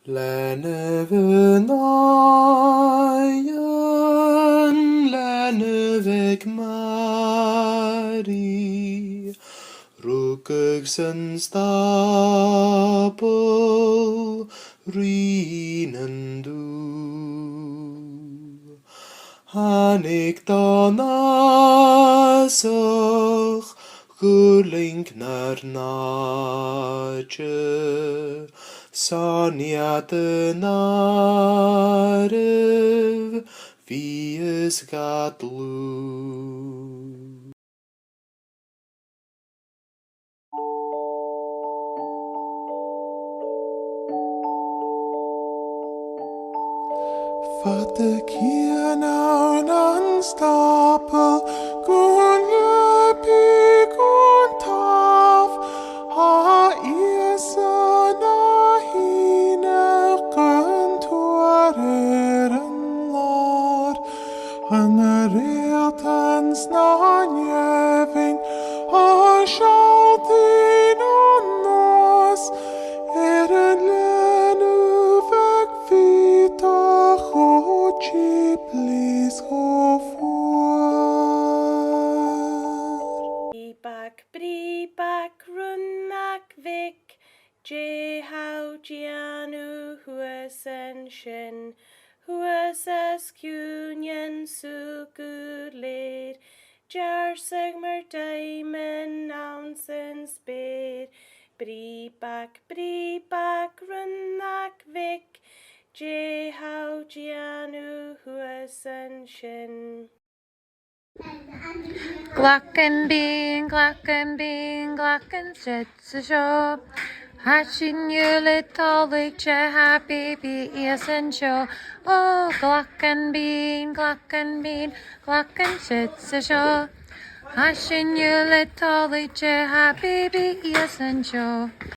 Lennevenaien, lennevek Mari, Rukigsen stapel, Rinendu. Hanik danasach, Gulink naar nache, Saniate narev, Vies gatlu. Fatte kienau nan stapel, gunje pik und taf, ha na hineken tuareren lor, han reeltens na njeving, ha sjaltin on nos, en lenuvek vita chi please go for. Bri-bak, run-mak, vik, je-hau-jianu, huas-en-shin, huas-as-cunyan, su-gud-lid, jar-sig-mer-daimen, nouns-en-spid, bri-bak, run-mak, vik, je-hau-jianu, huas-en-shin. Glockenbean, glockenschütze, Hatchin yulit tolik habibi isensho. Oh, glockenbean, glockenschütze, Hatchin yulit tolik habibi isensho.